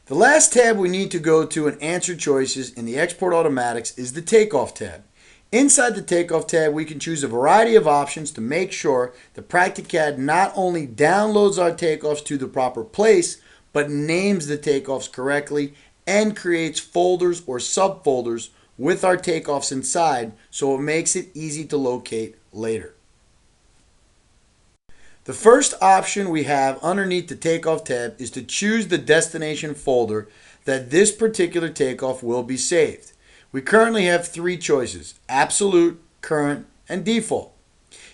The last tab we need to go to and answer choices in the Export Automatics is the Takeoff tab. Inside the Takeoff tab, we can choose a variety of options to make sure the Practicad not only downloads our takeoffs to the proper place, but names the takeoffs correctly and creates folders or subfolders with our takeoffs inside, so it makes it easy to locate later. The first option we have underneath the Takeoff tab is to choose the destination folder that this particular takeoff will be saved. We currently have three choices: Absolute, Current, and Default.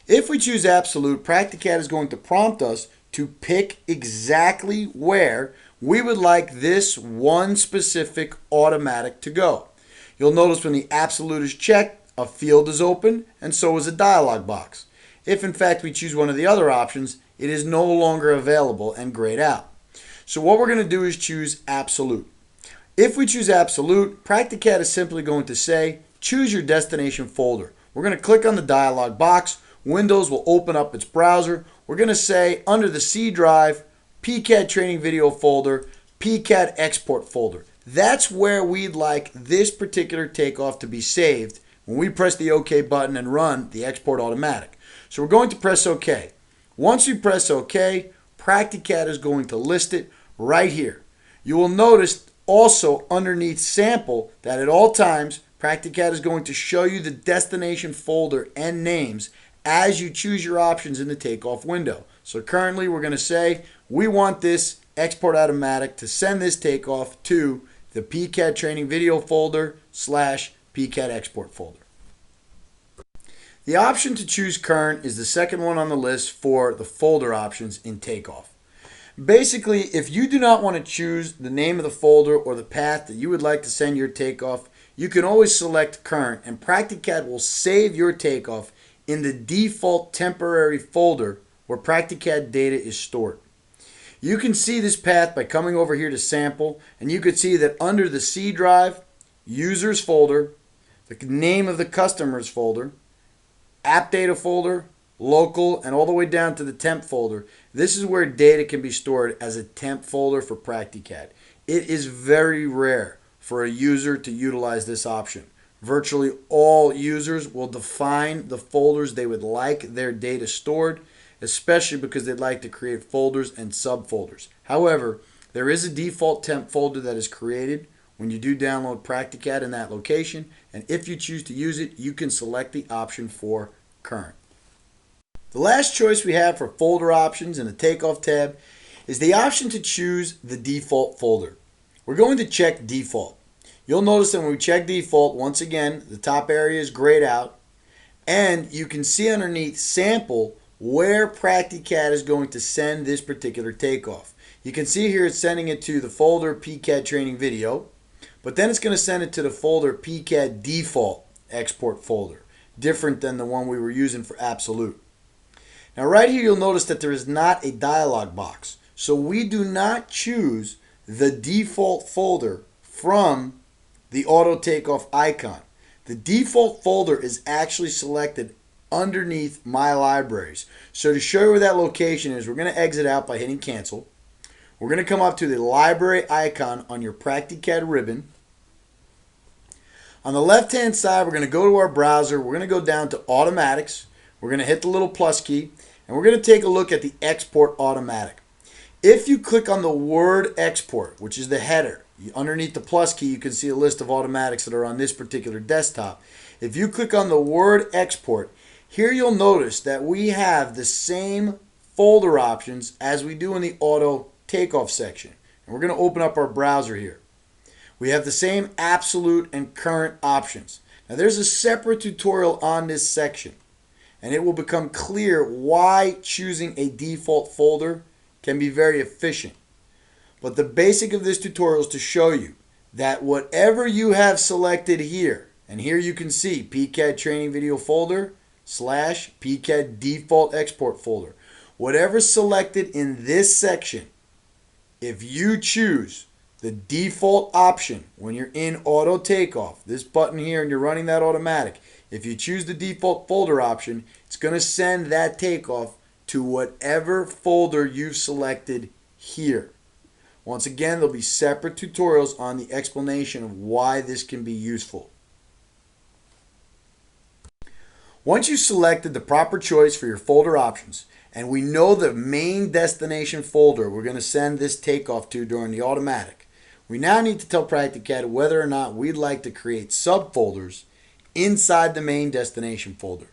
If we choose Absolute, Practicad is going to prompt us to pick exactly where we would like this one specific automatic to go. You'll notice when the Absolute is checked, a field is open, and so is a dialog box. If in fact we choose one of the other options, it is no longer available and grayed out. So what we're going to do is choose Absolute. If we choose Absolute, Practicad is simply going to say, choose your destination folder. We're going to click on the dialog box. Windows will open up its browser. We're going to say under the C drive, PCAD training video folder, PCAD export folder. That's where we'd like this particular takeoff to be saved when we press the OK button and run the Export Automatic. So we're going to press OK. Once we press OK, Practicad is going to list it right here. You will notice also underneath Sample that at all times, Practicad is going to show you the destination folder and names as you choose your options in the takeoff window. So currently we're going to say we want this Export Automatic to send this takeoff to the PCAD training video folder / PCAD export folder. The option to choose Current is the second one on the list for the folder options in Takeoff. Basically, if you do not want to choose the name of the folder or the path that you would like to send your takeoff, you can always select Current, and Practicad will save your takeoff in the default temporary folder where Practicad data is stored. You can see this path by coming over here to Sample, and you can see that under the C drive, Users folder, the name of the Customers folder, App Data folder, Local, and all the way down to the Temp folder, this is where data can be stored as a temp folder for Practicad. It is very rare for a user to utilize this option. Virtually all users will define the folders they would like their data stored, especially because they'd like to create folders and subfolders. However, there is a default temp folder that is created when you do download Practicad in that location, and if you choose to use it, you can select the option for Current. The last choice we have for folder options in the Takeoff tab is the option to choose the default folder. We're going to check Default. You'll notice that when we check Default, once again, the top area is grayed out, and you can see underneath Sample where Practicad is going to send this particular takeoff. You can see here it's sending it to the folder PCAD Training Video, but then it's going to send it to the folder PCAD Default Export folder, different than the one we were using for Absolute. Now right here you'll notice that there is not a dialog box, so we do not choose the default folder from the auto takeoff icon. The default folder is actually selected underneath My Libraries. So to show you where that location is, we're going to exit out by hitting cancel. We're going to come up to the library icon on your Practicad ribbon. On the left hand side, we're going to go to our browser. We're going to go down to Automatics. We're going to hit the little plus key, and we're going to take a look at the Export Automatic. If you click on the word Export, which is the header, underneath the plus key you can see a list of automatics that are on this particular desktop. If you click on the word Export, here you'll notice that we have the same folder options as we do in the auto takeoff section. And we're going to open up our browser here. We have the same absolute and current options. Now there's a separate tutorial on this section, and it will become clear why choosing a default folder can be very efficient. But the basic of this tutorial is to show you that whatever you have selected here, and here you can see PCAD Training Video folder / PCAD Default Export folder, whatever's selected in this section, if you choose the default option when you're in auto takeoff, this button here, and you're running that automatic, if you choose the default folder option, it's going to send that takeoff to whatever folder you've selected here. Once again, there'll be separate tutorials on the explanation of why this can be useful. Once you've selected the proper choice for your folder options, and we know the main destination folder we're going to send this takeoff to during the automatic, we now need to tell Practicad whether or not we'd like to create subfolders inside the main destination folder.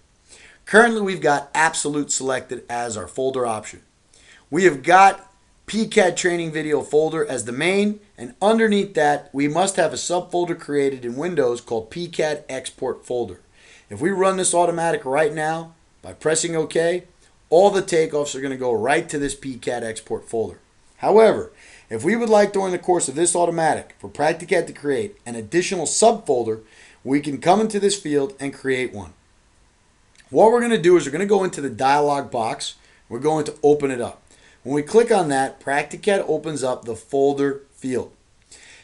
Currently, we've got Absolute selected as our folder option. We have got PCAD training video folder as the main, and underneath that, we must have a subfolder created in Windows called PCAD export folder. If we run this automatic right now, by pressing OK, all the takeoffs are going to go right to this PCAD export folder. However, if we would like during the course of this automatic for Practicad to create an additional subfolder, we can come into this field and create one. What we're going to do is we're going to go into the dialog box. We're going to open it up. When we click on that, Practicad opens up the folder field.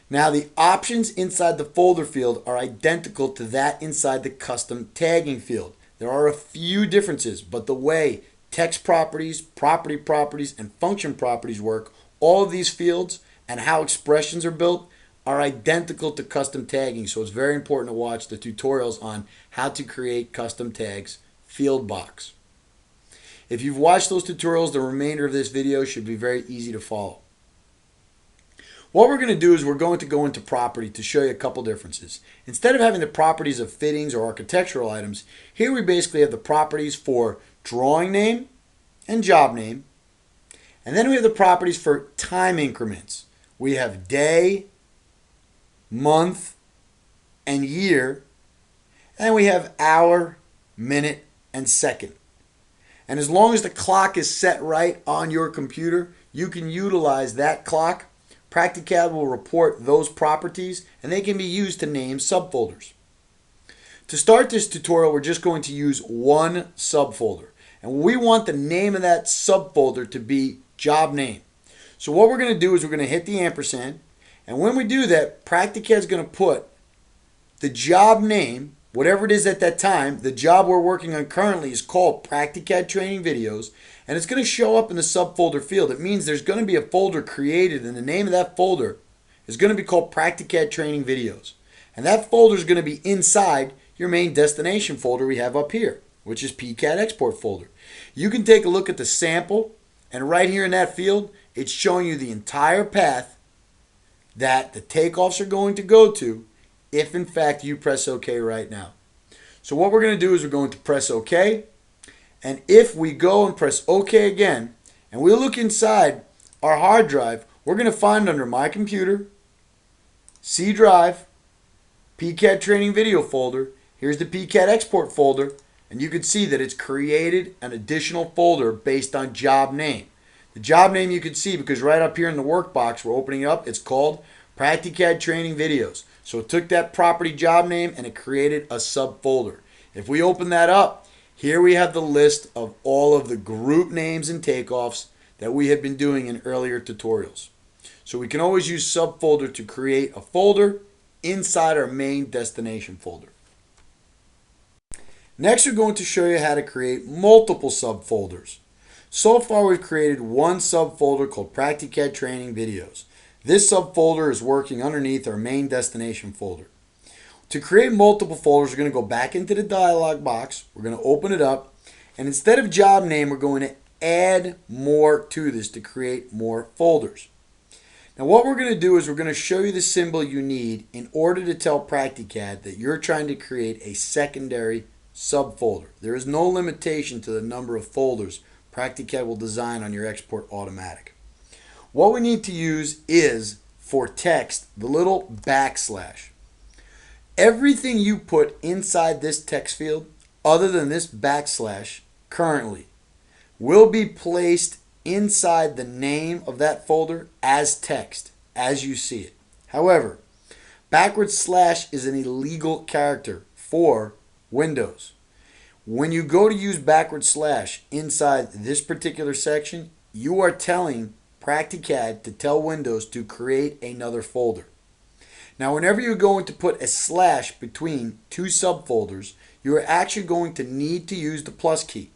Now the options inside the folder field are identical to that inside the custom tagging field. There are a few differences, but the way text properties, property properties, and function properties work, all of these fields and how expressions are built are identical to custom tagging. So it's very important to watch the tutorials on how to create custom tags field box. If you've watched those tutorials, the remainder of this video should be very easy to follow. What we're going to do is we're going to go into property to show you a couple differences. Instead of having the properties of fittings or architectural items, here we basically have the properties for drawing name and job name. And then we have the properties for time increments. We have day, month, and year. And we have hour, minute, and second. And as long as the clock is set right on your computer, you can utilize that clock. Practicad will report those properties, and they can be used to name subfolders. To start this tutorial, we're just going to use one subfolder. And we want the name of that subfolder to be job name. So what we're going to do is we're going to hit the ampersand. And when we do that, Practicad is going to put the job name, whatever it is at that time. The job we're working on currently is called Practicad Training Videos, and it's going to show up in the subfolder field. It means there's going to be a folder created, and the name of that folder is going to be called Practicad Training Videos. And that folder is going to be inside your main destination folder we have up here, which is PCAD Export Folder. You can take a look at the sample, and right here in that field, it's showing you the entire path that the takeoffs are going to go to if in fact you press OK right now. So what we're going to do is we're going to press OK. And if we go and press OK again, and we look inside our hard drive, we're going to find under My Computer, C Drive, PCAD Training Video folder. Here's the PCAD Export folder. And you can see that it's created an additional folder based on job name. The job name you can see because right up here in the workbox we're opening it up, it's called Practicad Training Videos. So it took that property job name and it created a subfolder. If we open that up, here we have the list of all of the group names and takeoffs that we have been doing in earlier tutorials. So we can always use subfolder to create a folder inside our main destination folder. Next, we're going to show you how to create multiple subfolders. So far, we've created one subfolder called Practicad Training Videos. This subfolder is working underneath our main destination folder. To create multiple folders, we're going to go back into the dialog box. We're going to open it up. And instead of job name, we're going to add more to this to create more folders. Now what we're going to do is we're going to show you the symbol you need in order to tell Practicad that you're trying to create a secondary subfolder. There is no limitation to the number of folders Practicad will design on your export automatic. What we need to use is, for text, the little backslash. Everything you put inside this text field, other than this backslash, currently, will be placed inside the name of that folder as text, as you see it. However, // is an illegal character for Windows. When you go to use / inside this particular section, you are telling Practicad to tell Windows to create another folder. Now, whenever you're going to put a slash between two subfolders, you are actually going to need to use the plus key.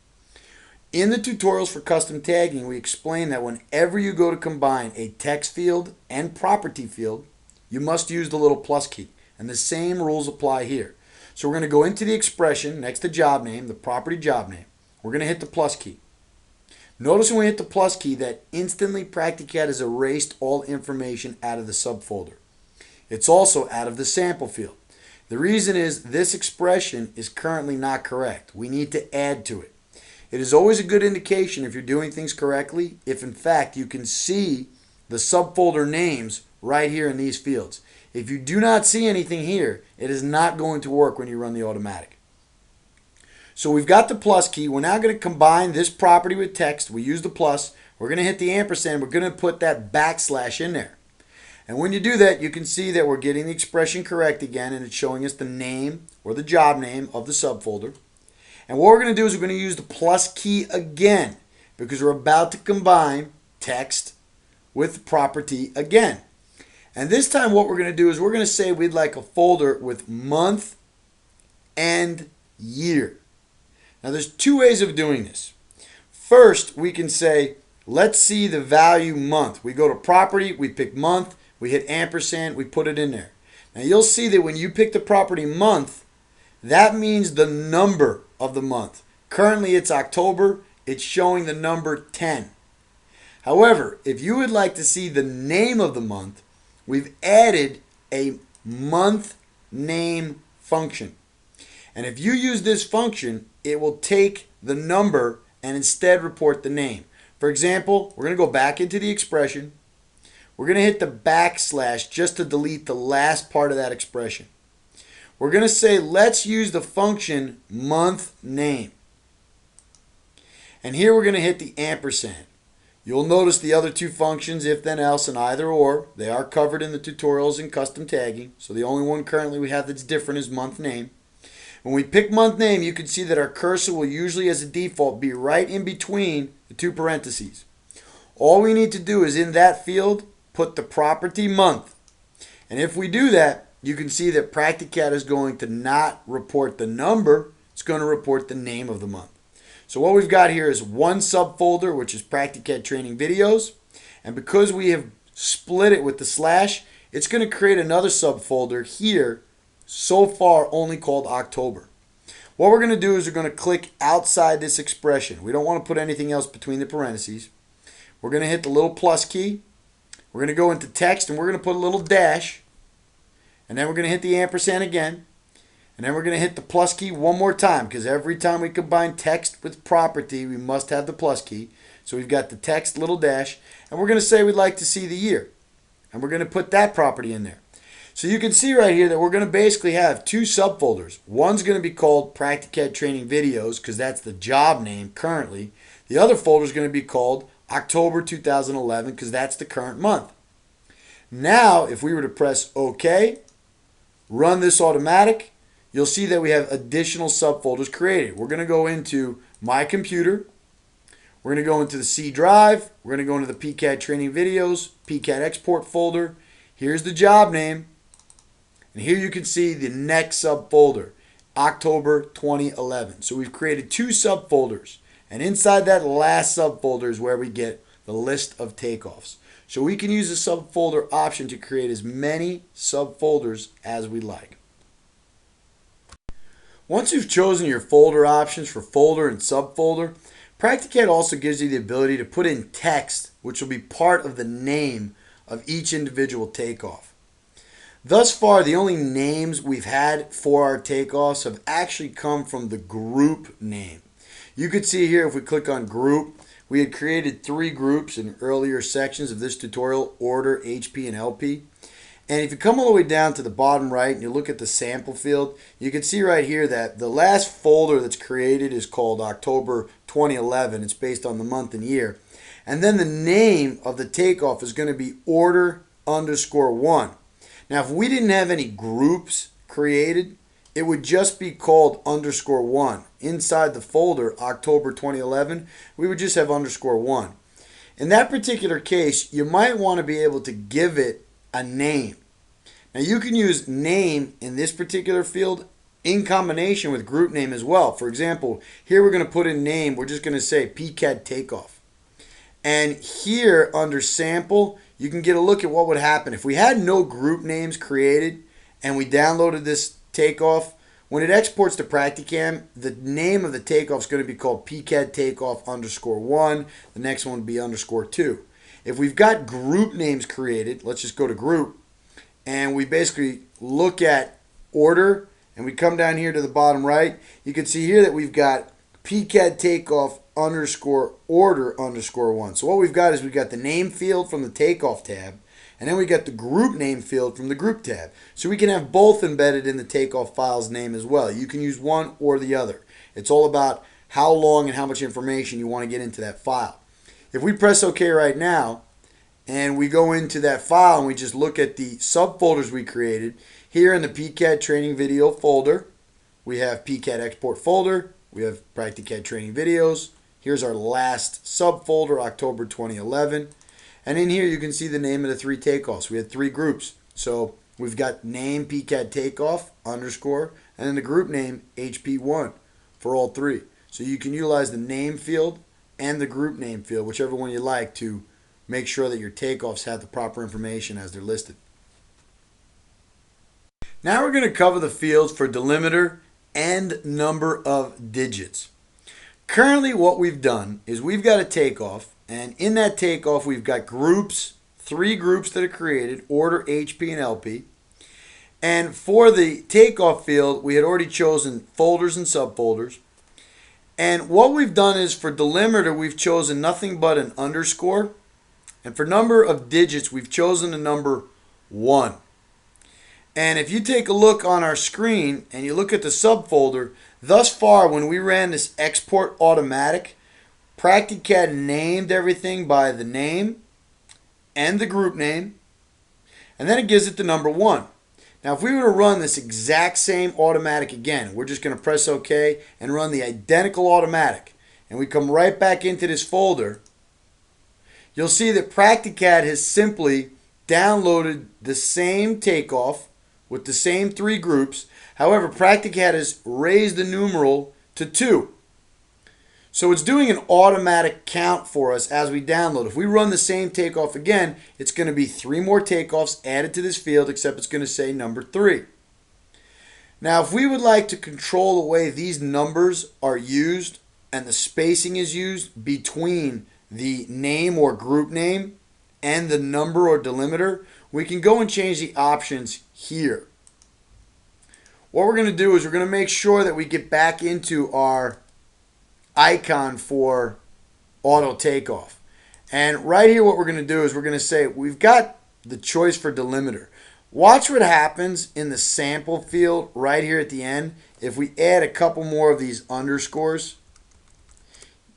In the tutorials for custom tagging, we explain that whenever you go to combine a text field and property field, you must use the little plus key. And the same rules apply here. So we're going to go into the expression next to job name, the property job name. We're going to hit the plus key. Notice when we hit the plus key that instantly Practicat has erased all information out of the subfolder. It's also out of the sample field. The reason is this expression is currently not correct. We need to add to it. It is always a good indication if you're doing things correctly, if in fact you can see the subfolder names right here in these fields. If you do not see anything here, it is not going to work when you run the automatic. So we've got the plus key. We're now going to combine this property with text. We use the plus. We're going to hit the ampersand. We're going to put that backslash in there. And when you do that, you can see that we're getting the expression correct again, and it's showing us the name or the job name of the subfolder. And what we're going to do is we're going to use the plus key again because we're about to combine text with property again. And this time what we're going to do is we're going to say we'd like a folder with month and year. Now there's two ways of doing this. First, we can say, let's see the value month. We go to property, we pick month, we hit ampersand, we put it in there. Now you'll see that when you pick the property month, that means the number of the month. Currently it's October, it's showing the number 10. However, if you would like to see the name of the month, we've added a month name function. And if you use this function, it will take the number and instead report the name. For example, we're going to go back into the expression. We're going to hit the backslash just to delete the last part of that expression. We're going to say, let's use the function month name. And here we're going to hit the ampersand. You'll notice the other two functions, if then else and either or, they are covered in the tutorials in custom tagging. So the only one currently we have that's different is month name. When we pick month name, you can see that our cursor will usually as a default be right in between the two parentheses. All we need to do is in that field, put the property month. And if we do that, you can see that Practicat is going to not report the number, it's going to report the name of the month. So what we've got here is one subfolder, which is Practicat Training Videos. And because we have split it with the slash, it's going to create another subfolder here, so far only called October. What we're going to do is we're going to click outside this expression. We don't want to put anything else between the parentheses. We're going to hit the little plus key. We're going to go into text and we're going to put a little dash. And then we're going to hit the ampersand again. And then we're going to hit the plus key one more time because every time we combine text with property, we must have the plus key. So we've got the text, little dash, and we're going to say we'd like to see the year. And we're going to put that property in there. So you can see right here that we're going to basically have two subfolders. One's going to be called Practicat Training Videos because that's the job name currently. The other folder is going to be called October 2011 because that's the current month. Now, if we were to press OK, run this automatic, you'll see that we have additional subfolders created. We're going to go into My Computer. We're going to go into the C drive. We're going to go into the PCAT Training Videos, PCAT Export folder. Here's the job name. And here you can see the next subfolder, October 2011. So we've created two subfolders. And inside that last subfolder is where we get the list of takeoffs. So we can use the subfolder option to create as many subfolders as we like. Once you've chosen your folder options for folder and subfolder, Practicat also gives you the ability to put in text, which will be part of the name of each individual takeoff. Thus far, the only names we've had for our takeoffs have actually come from the group name. You could see here if we click on group, we had created 3 groups in earlier sections of this tutorial, order, HP, and LP. And if you come all the way down to the bottom right and you look at the sample field, you can see right here that the last folder that's created is called October 2011. It's based on the month and year. And then the name of the takeoff is going to be order_1. Now, if we didn't have any groups created, it would just be called _1. Inside the folder, October 2011, we would just have _1. In that particular case, you might want to be able to give it a name. Now, you can use name in this particular field in combination with group name as well. For example, here we're going to put in name. We're just going to say PCAD Takeoff. And here under sample, you can get a look at what would happen. If we had no group names created and we downloaded this takeoff, when it exports to Practicam, the name of the takeoff is going to be called PCAD Takeoff _1. The next one would be _2. If we've got group names created, let's just go to group, and we basically look at order, and we come down here to the bottom right, you can see here that we've got PCAD Takeoff _order _1. So what we've got is we've got the name field from the takeoff tab, and then we got the group name field from the group tab. So we can have both embedded in the takeoff file's name as well. You can use one or the other. It's all about how long and how much information you want to get into that file. If we press OK right now, and we go into that file and we just look at the subfolders we created, here in the PCAD training video folder, we have PCAD export folder, we have Practicad training videos. Here's our last subfolder, October 2011. And in here you can see the name of the 3 takeoffs. We had 3 groups. So we've got name PCAD Takeoff _ and then the group name HP1 for all 3. So you can utilize the name field and the group name field, whichever one you like, to make sure that your takeoffs have the proper information as they're listed. Now we're going to cover the fields for delimiter and number of digits. Currently what we've done is we've got a takeoff, and in that takeoff we've got groups, 3 groups that are created, order, HP, and LP. And for the takeoff field, we had already chosen folders and subfolders. And what we've done is for delimiter, we've chosen nothing but an underscore. And for number of digits, we've chosen the number 1. And if you take a look on our screen and you look at the subfolder, thus far when we ran this export automatic, Practicad named everything by the name and the group name, and then it gives it the number 1. Now if we were to run this exact same automatic again, we're just going to press OK and run the identical automatic, and we come right back into this folder, you'll see that Practicad has simply downloaded the same takeoff with the same 3 groups. However, Practicad has raised the numeral to 2. So it's doing an automatic count for us as we download. If we run the same takeoff again, it's going to be 3 more takeoffs added to this field, except it's going to say number 3. Now, if we would like to control the way these numbers are used and the spacing is used between the name or group name and the number or delimiter, we can go and change the options here. What we're going to do is we're going to make sure that we get back into our icon for auto takeoff. And right here what we're going to do is we're going to say we've got the choice for delimiter. Watch what happens in the sample field right here at the end if we add a couple more of these underscores.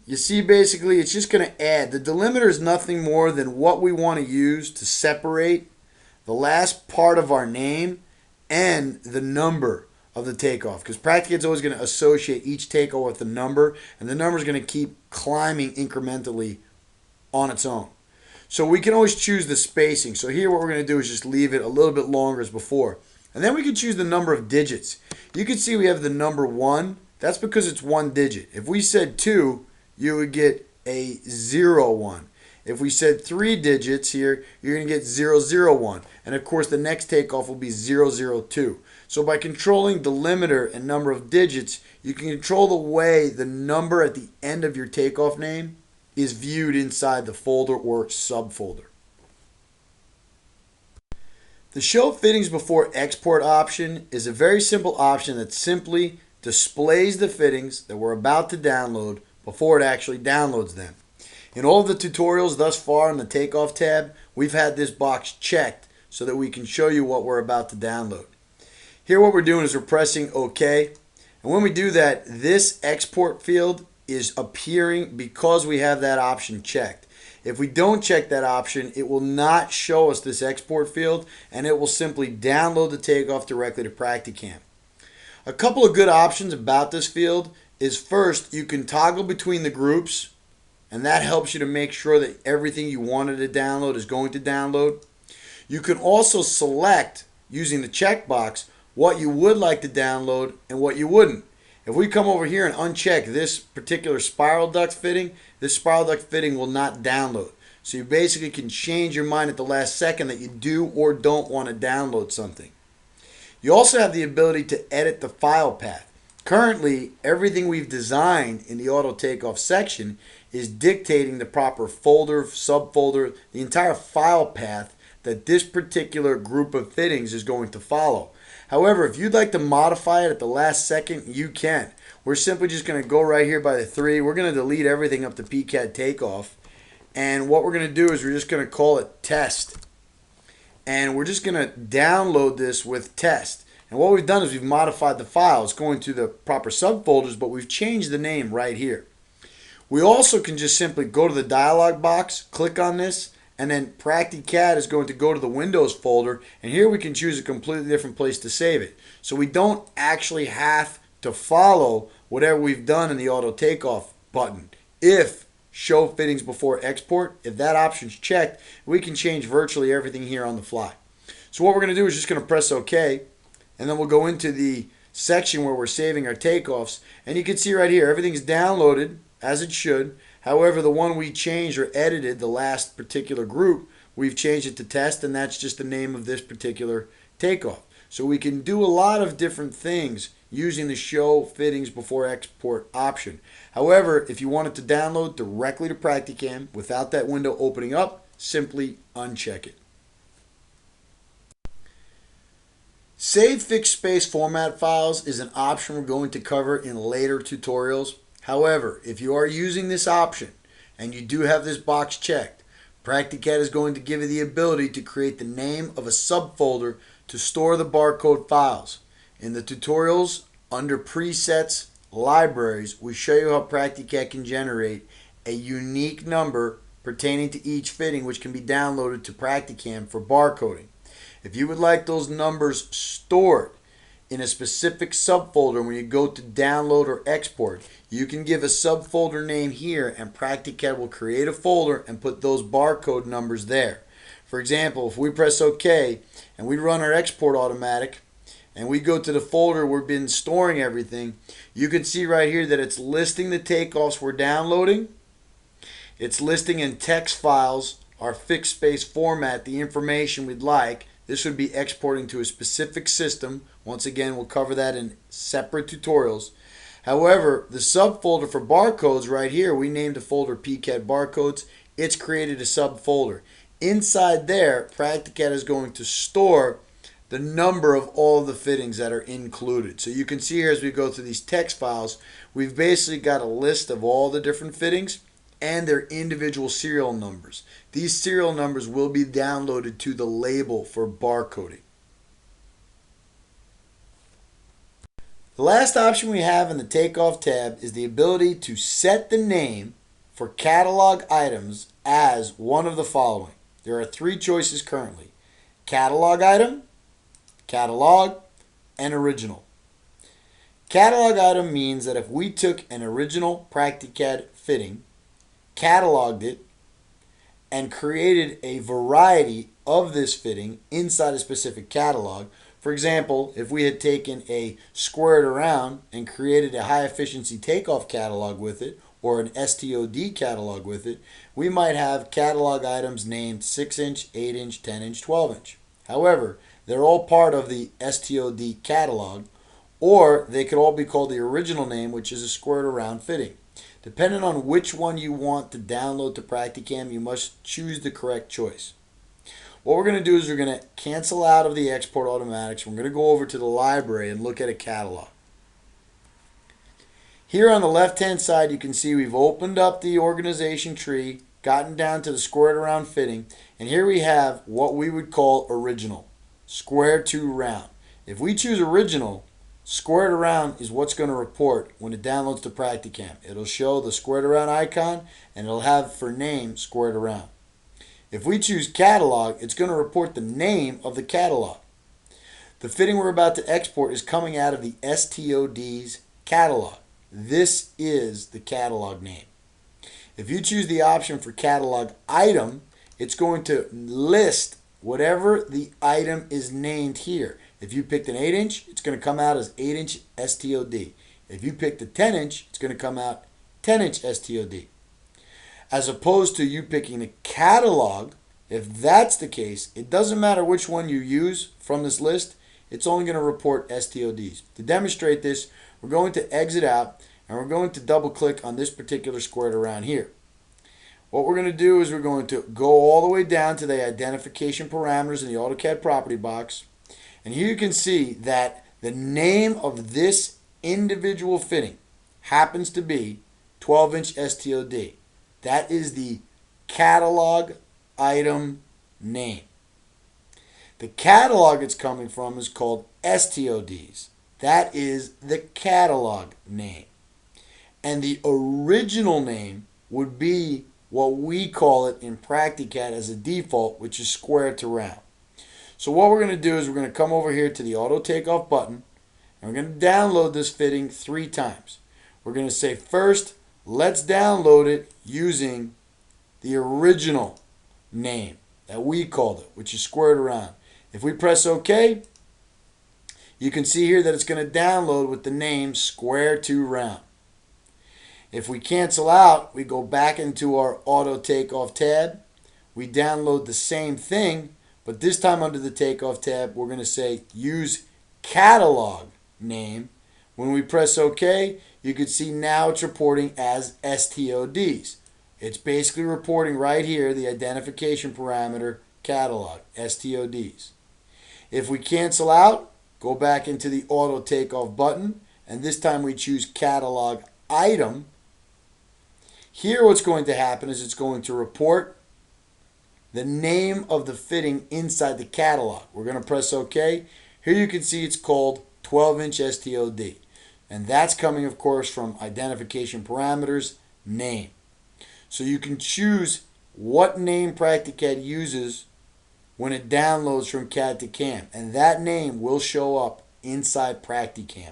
You see, basically it's just going to add. The delimiter is nothing more than what we want to use to separate the last part of our name and the number of the takeoff, because Practicad's always going to associate each takeoff with the number, and the number is going to keep climbing incrementally on its own. So we can always choose the spacing. So here what we're going to do is just leave it a little bit longer as before. And then we can choose the number of digits. You can see we have the number 1. That's because it's 1 digit. If we said 2, you would get a 01. If we said 3 digits here, you're going to get 001. And of course the next takeoff will be 002. So by controlling delimiter and number of digits, you can control the way the number at the end of your takeoff name is viewed inside the folder or subfolder. The Show Fittings Before Export option is a very simple option that simply displays the fittings that we're about to download before it actually downloads them. In all of the tutorials thus far in the Takeoff tab, we've had this box checked so that we can show you what we're about to download. Here what we're doing is we're pressing OK. And when we do that, this export field is appearing because we have that option checked. If we don't check that option, it will not show us this export field, and it will simply download the Takeoff directly to Practicam. A couple of good options about this field is, first, you can toggle between the groups, and that helps you to make sure that everything you wanted to download is going to download. You can also select, using the checkbox, what you would like to download and what you wouldn't. If we come over here and uncheck this particular spiral duct fitting, this spiral duct fitting will not download. So you basically can change your mind at the last second that you do or don't want to download something. You also have the ability to edit the file path. Currently, everything we've designed in the auto takeoff section is dictating the proper folder, subfolder, the entire file path that this particular group of fittings is going to follow. However, if you'd like to modify it at the last second, you can. We're simply just going to go right here by the 3. We're going to delete everything up to PCAD Takeoff. And what we're going to do is we're just going to call it test. And we're just going to download this with test. And what we've done is we've modified the file. It's going to the proper subfolders, but we've changed the name right here. We also can just simply go to the dialog box, click on this, and then PractiCAD is going to go to the Windows folder, and here we can choose a completely different place to save it. So we don't actually have to follow whatever we've done in the auto takeoff button. If show fittings before export, if that option's checked, we can change virtually everything here on the fly. So what we're going to do is just going to press OK, and then we'll go into the section where we're saving our takeoffs, and you can see right here everything's downloaded as it should. However, the one we changed or edited, the last particular group, we've changed it to test, and that's just the name of this particular takeoff. So we can do a lot of different things using the show fittings before export option. However, if you want it to download directly to Practicam without that window opening up, simply uncheck it. Save fixed space format files is an option we're going to cover in later tutorials. However, if you are using this option and you do have this box checked, PractiCAD is going to give you the ability to create the name of a subfolder to store the barcode files. In the tutorials under presets, libraries, we show you how PractiCAD can generate a unique number pertaining to each fitting which can be downloaded to Practicam for barcoding. If you would like those numbers stored in a specific subfolder when you go to download or export, you can give a subfolder name here and PractiCAD will create a folder and put those barcode numbers there. For example, if we press OK and we run our export automatic and we go to the folder we've been storing everything, you can see right here that it's listing the takeoffs we're downloading. It's listing in text files our fixed space format the information we'd like. This would be exporting to a specific system. Once again, we'll cover that in separate tutorials. However, the subfolder for barcodes right here, we named the folder PCAD barcodes. It's created a subfolder. Inside there, PractiCAD is going to store the number of all of the fittings that are included. So you can see here as we go through these text files, we've basically got a list of all the different fittings and their individual serial numbers. These serial numbers will be downloaded to the label for barcoding. The last option we have in the Takeoff tab is the ability to set the name for catalog items as one of the following. There are 3 choices currently: catalog item, catalog, and original. Catalog item means that if we took an original PractiCAD fitting, cataloged it, and created a variety of this fitting inside a specific catalog. For example, if we had taken a squared around and created a high efficiency takeoff catalog with it, or an STOD catalog with it, we might have catalog items named 6-inch, 8-inch, 10-inch, 12-inch. However, they're all part of the STOD catalog, or they could all be called the original name, which is a squared around fitting. Depending on which one you want to download to Practicam, you must choose the correct choice. What we're going to do is we're going to cancel out of the export automatics. We're going to go over to the library and look at a catalog. Here on the left-hand side, you can see we've opened up the organization tree, gotten down to the squared around fitting, and here we have what we would call original, square to round. If we choose original, squared around is what's going to report when it downloads to Practicam. It'll show the squared around icon and it'll have for name squared around. If we choose catalog, it's going to report the name of the catalog. The fitting we're about to export is coming out of the STOD's catalog. This is the catalog name. If you choose the option for catalog item, it's going to list whatever the item is named here. If you picked an 8-inch, it's going to come out as 8-inch STOD. If you picked a 10-inch, it's going to come out 10-inch STOD. As opposed to you picking the catalog, if that's the case, it doesn't matter which one you use from this list, it's only going to report STODs. To demonstrate this, we're going to exit out and we're going to double click on this particular squared around here. What we're going to do is we're going to go all the way down to the identification parameters in the AutoCAD property box. And here you can see that the name of this individual fitting happens to be 12-inch STOD. That is the catalog item name. The catalog it's coming from is called STODs. That is the catalog name. And the original name would be what we call it in PractiCAD as a default, which is square to round. So what we're going to do is we're going to come over here to the Auto Takeoff button, and we're going to download this fitting 3 times. We're going to say first, let's download it using the original name that we called it, which is squared around. If we press OK, you can see here that it's going to download with the name square to round. If we cancel out, we go back into our Auto Takeoff tab. We download the same thing, but this time under the Takeoff tab, we're going to say use catalog name. When we press OK, you can see now it's reporting as STODs. It's basically reporting right here the identification parameter catalog, STODs. If we cancel out, go back into the Auto Takeoff button, and this time we choose catalog item. Here what's going to happen is it's going to report the name of the fitting inside the catalog. We're going to press OK. Here you can see it's called 12-inch STOD. And that's coming, of course, from identification parameters, name. So you can choose what name PractiCAD uses when it downloads from CAD to CAM. And that name will show up inside PractiCAM.